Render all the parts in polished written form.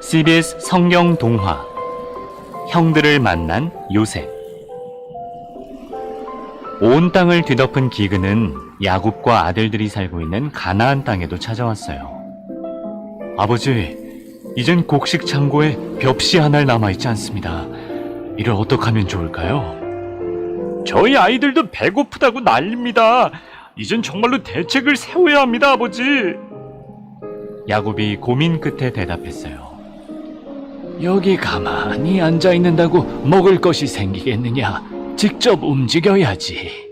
CBS 성경 동화 형들을 만난 요셉. 온 땅을 뒤덮은 기근은 야곱과 아들들이 살고 있는 가나안 땅에도 찾아왔어요. 아버지, 이젠 곡식 창고에 벽시 하나 남아있지 않습니다. 이를 어떻게 하면 좋을까요? 저희 아이들도 배고프다고 난립니다. 이젠 정말로 대책을 세워야 합니다, 아버지. 야곱이 고민 끝에 대답했어요. 여기 가만히 앉아있는다고 먹을 것이 생기겠느냐? 직접 움직여야지.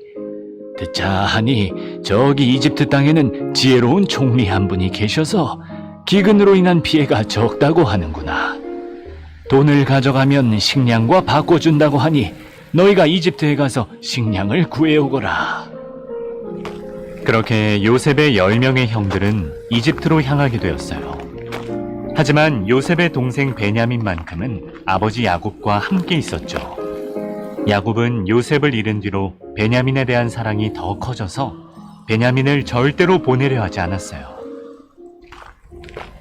듣자 하니 저기 이집트 땅에는 지혜로운 총리 한 분이 계셔서 기근으로 인한 피해가 적다고 하는구나. 돈을 가져가면 식량과 바꿔준다고 하니 너희가 이집트에 가서 식량을 구해오거라. 그렇게 요셉의 10명의 형들은 이집트로 향하게 되었어요. 하지만 요셉의 동생 베냐민만큼은 아버지 야곱과 함께 있었죠. 야곱은 요셉을 잃은 뒤로 베냐민에 대한 사랑이 더 커져서 베냐민을 절대로 보내려 하지 않았어요.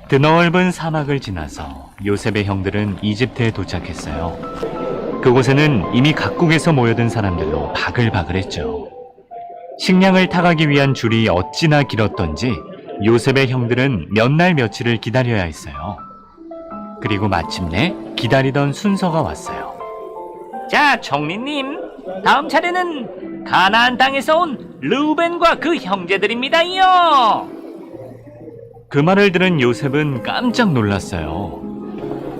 드넓은 사막을 지나서 요셉의 형들은 이집트에 도착했어요. 그곳에는 이미 각국에서 모여든 사람들로 바글바글했죠. 식량을 타가기 위한 줄이 어찌나 길었던지 요셉의 형들은 몇 날 며칠을 기다려야 했어요. 그리고 마침내 기다리던 순서가 왔어요. 자, 총리님, 다음 차례는 가나안 땅에서 온 르우벤과 그 형제들입니다요. 그 말을 들은 요셉은 깜짝 놀랐어요.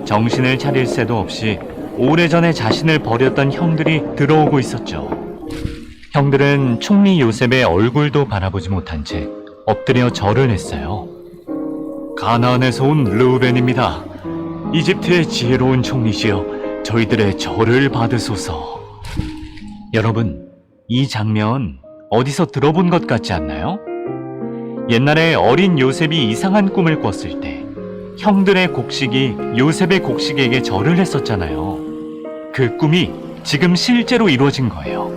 정신을 차릴 새도 없이 오래전에 자신을 버렸던 형들이 들어오고 있었죠. 형들은 총리 요셉의 얼굴도 바라보지 못한 채 엎드려 절을 했어요. 가나안에서 온 르우벤입니다. 이집트의 지혜로운 총리시여, 저희들의 절을 받으소서. 여러분, 이 장면 어디서 들어본 것 같지 않나요? 옛날에 어린 요셉이 이상한 꿈을 꿨을 때 형들의 곡식이 요셉의 곡식에게 절을 했었잖아요. 그 꿈이 지금 실제로 이루어진 거예요.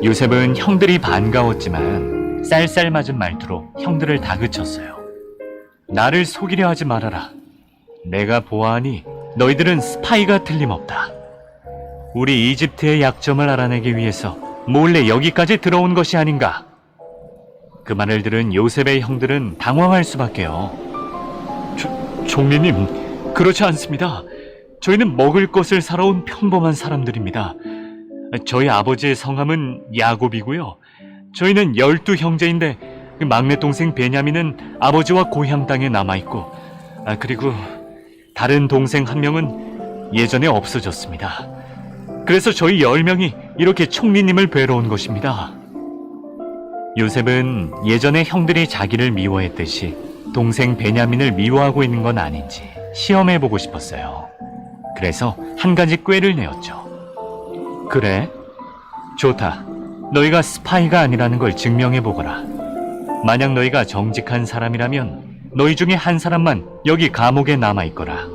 요셉은 형들이 반가웠지만 쌀쌀맞은 말투로 형들을 다그쳤어요. 나를 속이려 하지 말아라. 내가 보아하니 너희들은 스파이가 틀림없다. 우리 이집트의 약점을 알아내기 위해서 몰래 여기까지 들어온 것이 아닌가. 그 말을 들은 요셉의 형들은 당황할 수밖에요. 총리님, 그렇지 않습니다. 저희는 먹을 것을 사러 온 평범한 사람들입니다. 저희 아버지의 성함은 야곱이고요. 저희는 12형제인데 막내 동생 베냐민은 아버지와 고향 땅에 남아있고, 그리고 다른 동생 한 명은 예전에 없어졌습니다. 그래서 저희 10명이 이렇게 총리님을 뵈러 온 것입니다. 요셉은 예전에 형들이 자기를 미워했듯이 동생 베냐민을 미워하고 있는 건 아닌지 시험해보고 싶었어요. 그래서 한 가지 꾀를 내었죠. 그래? 좋다. 너희가 스파이가 아니라는 걸 증명해보거라. 만약 너희가 정직한 사람이라면 너희 중에 한 사람만 여기 감옥에 남아있거라.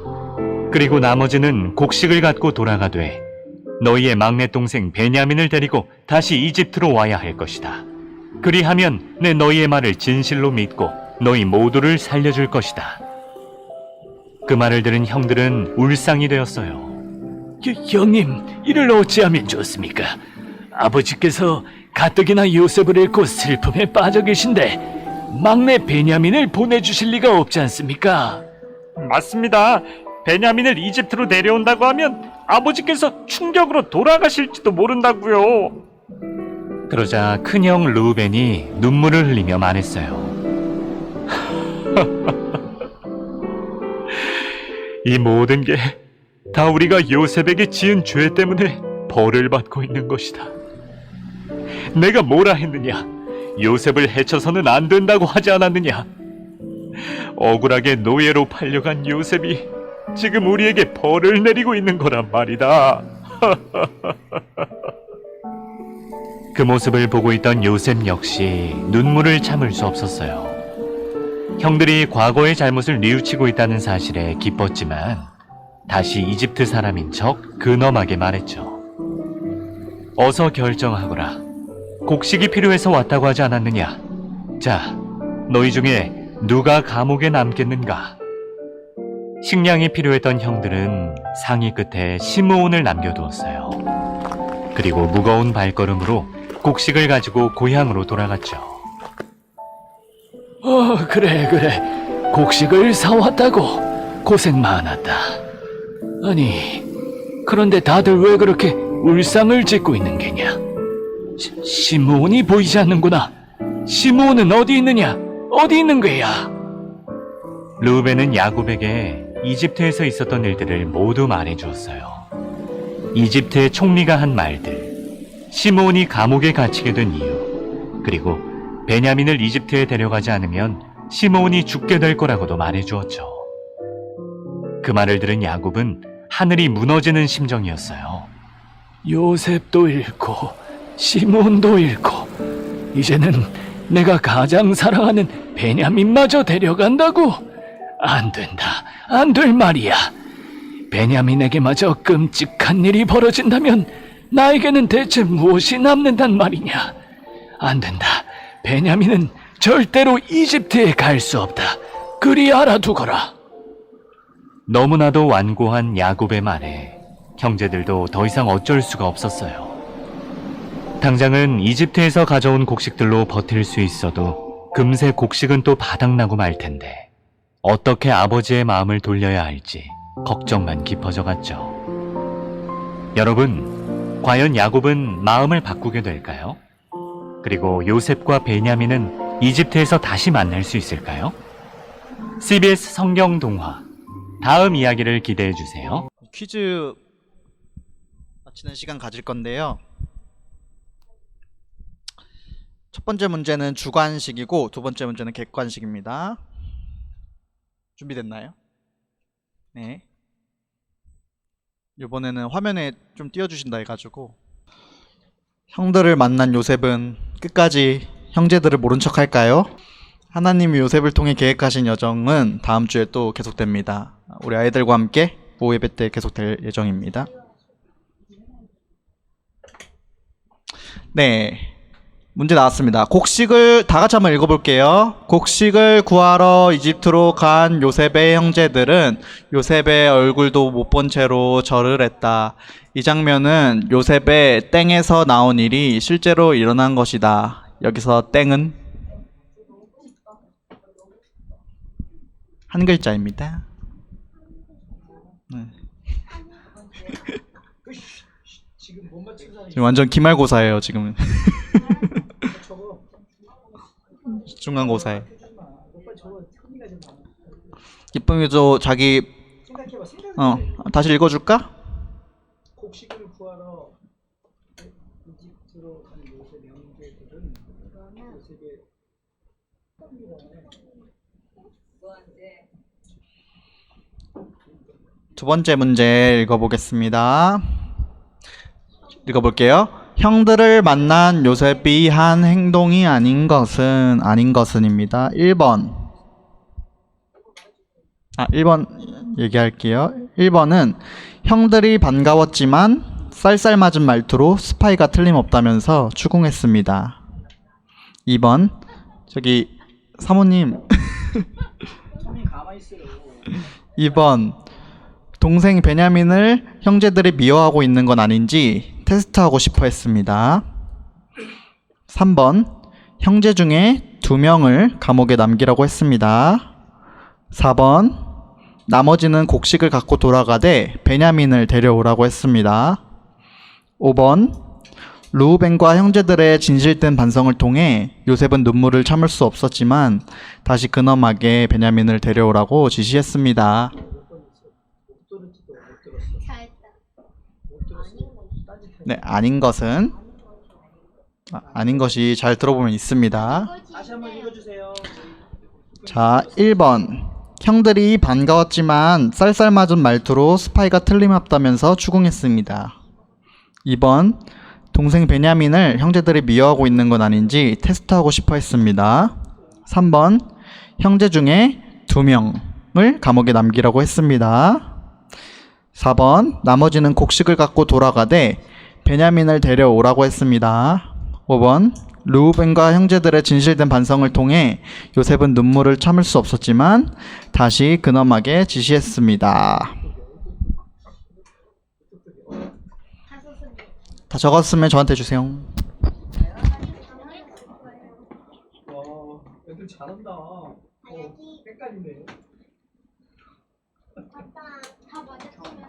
그리고 나머지는 곡식을 갖고 돌아가되 너희의 막내 동생 베냐민을 데리고 다시 이집트로 와야 할 것이다. 그리하면 내 너희의 말을 진실로 믿고 너희 모두를 살려줄 것이다. 그 말을 들은 형들은 울상이 되었어요. 형님, 이를 어찌하면 좋습니까? 아버지께서 가뜩이나 요셉을 잃고 슬픔에 빠져 계신데 막내 베냐민을 보내주실 리가 없지 않습니까? 맞습니다. 베냐민을 이집트로 내려온다고 하면 아버지께서 충격으로 돌아가실지도 모른다고요. 그러자 큰형 르우벤이 눈물을 흘리며 말했어요. 이 모든 게 다 우리가 요셉에게 지은 죄 때문에 벌을 받고 있는 것이다. 내가 뭐라 했느냐? 요셉을 해쳐서는 안 된다고 하지 않았느냐? 억울하게 노예로 팔려간 요셉이 지금 우리에게 벌을 내리고 있는 거란 말이다. 그 모습을 보고 있던 요셉 역시 눈물을 참을 수 없었어요. 형들이 과거의 잘못을 뉘우치고 있다는 사실에 기뻤지만 다시 이집트 사람인 척 근엄하게 말했죠. 어서 결정하거라. 곡식이 필요해서 왔다고 하지 않았느냐? 자, 너희 중에 누가 감옥에 남겠는가? 식량이 필요했던 형들은 상의 끝에 시므온을 남겨두었어요. 그리고 무거운 발걸음으로 곡식을 가지고 고향으로 돌아갔죠. 그래. 곡식을 사왔다고. 고생 많았다. 아니, 그런데 다들 왜 그렇게 울상을 짓고 있는 게냐? 시므온이 보이지 않는구나. 시므온은 어디 있느냐? 어디 있는 거야? 르우벤은 야곱에게 이집트에서 있었던 일들을 모두 말해주었어요. 이집트의 총리가 한 말들, 시므온이 감옥에 갇히게 된 이유, 그리고 베냐민을 이집트에 데려가지 않으면 시므온이 죽게 될 거라고도 말해주었죠. 그 말을 들은 야곱은 하늘이 무너지는 심정이었어요. 요셉도 잃고 시므온도 잃고 이제는 내가 가장 사랑하는 베냐민마저 데려간다고? 안 된다. 안 될 말이야. 베냐민에게마저 끔찍한 일이 벌어진다면 나에게는 대체 무엇이 남는단 말이냐? 안 된다. 베냐민은 절대로 이집트에 갈 수 없다. 그리 알아두거라. 너무나도 완고한 야곱의 말에 형제들도 더 이상 어쩔 수가 없었어요. 당장은 이집트에서 가져온 곡식들로 버틸 수 있어도 금세 곡식은 또 바닥나고 말 텐데 어떻게 아버지의 마음을 돌려야 할지 걱정만 깊어져 갔죠. 여러분, 과연 야곱은 마음을 바꾸게 될까요? 그리고 요셉과 베냐민은 이집트에서 다시 만날 수 있을까요? CBS 성경 동화 다음 이야기를 기대해 주세요. 퀴즈 마치는 시간 가질 건데요. 첫 번째 문제는 주관식이고 두 번째 문제는 객관식입니다. 준비됐나요? 네. 이번에는 화면에 좀 띄워주신다 해가지고. 형들을 만난 요셉은 끝까지 형제들을 모른 척 할까요? 하나님이 요셉을 통해 계획하신 여정은 다음 주에 또 계속됩니다. 우리 아이들과 함께 오후 예배 때 계속될 예정입니다. 네, 문제 나왔습니다. 곡식을 다 같이 한번 읽어볼게요. 곡식을 구하러 이집트로 간 요셉의 형제들은 요셉의 얼굴도 못 본 채로 절을 했다. 이 장면은 요셉의 땡에서 나온 일이 실제로 일어난 것이다. 여기서 땡은 한 글자입니다. 네. 지금 완전 기말고사예요 지금은. 중간고사에. 기쁨이도 자기 다시 읽어줄까? 곡식을 구하러 이집트로 간 요셉의 형제들은 요셉의 두 번째 문제 읽어보겠습니다. 읽어볼게요. 형들을 만난 요셉이 한 행동이 아닌 것은입니다. 1번 1번 얘기할게요. 1번은 형들이 반가웠지만 쌀쌀맞은 말투로 스파이가 틀림없다면서 추궁했습니다. 2번 저기 사모님 2번 동생 베냐민을 형제들이 미워하고 있는 건 아닌지 테스트하고 싶어 했습니다. 3번 형제 중에 2명을 감옥에 남기라고 했습니다. 4번 나머지는 곡식을 갖고 돌아가되 베냐민을 데려오라고 했습니다. 5번 르우벤과 형제들의 진실된 반성을 통해 요셉은 눈물을 참을 수 없었지만 다시 근엄하게 베냐민을 데려오라고 지시했습니다. 네, 아닌 것은 아닌 것이 잘 들어보면 있습니다. 다시 한번 읽어주세요. 자, 1번 형들이 반가웠지만 쌀쌀맞은 말투로 스파이가 틀림없다면서 추궁했습니다. 2번 동생 베냐민을 형제들이 미워하고 있는 건 아닌지 테스트하고 싶어 했습니다. 3번 형제 중에 2명을 감옥에 남기라고 했습니다. 4번 나머지는 곡식을 갖고 돌아가되 베냐민을 데려오라고 했습니다. 5번 르우벤과 형제들의 진실된 반성을 통해 요셉은 눈물을 참을 수 없었지만 다시 근엄하게 지시했습니다. 다 적었으면 저한테 주세요. 와, 애들 잘한다. 헷갈리네. 아빠 다 맞았으면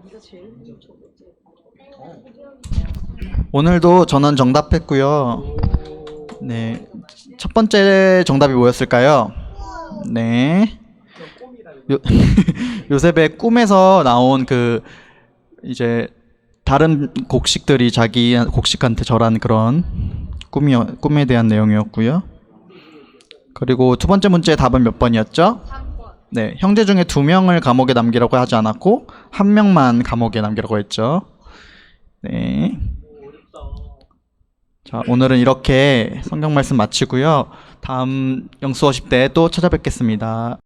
네가 제일 좋겠지. 오늘도 전원 정답했고요. 네, 첫 번째 정답이 뭐였을까요? 네, 요셉의 꿈에서 나온 그 이제 다른 곡식들이 자기 곡식한테 절한 그런 꿈에 대한 내용이었고요. 그리고 두 번째 문제의 답은 몇 번이었죠? 3번. 네, 형제 중에 2명을 감옥에 남기라고 하지 않았고 1명만 감옥에 남기라고 했죠. 네. 자, 오늘은 이렇게 성경 말씀 마치고요. 다음 영수어십 때 또 찾아뵙겠습니다.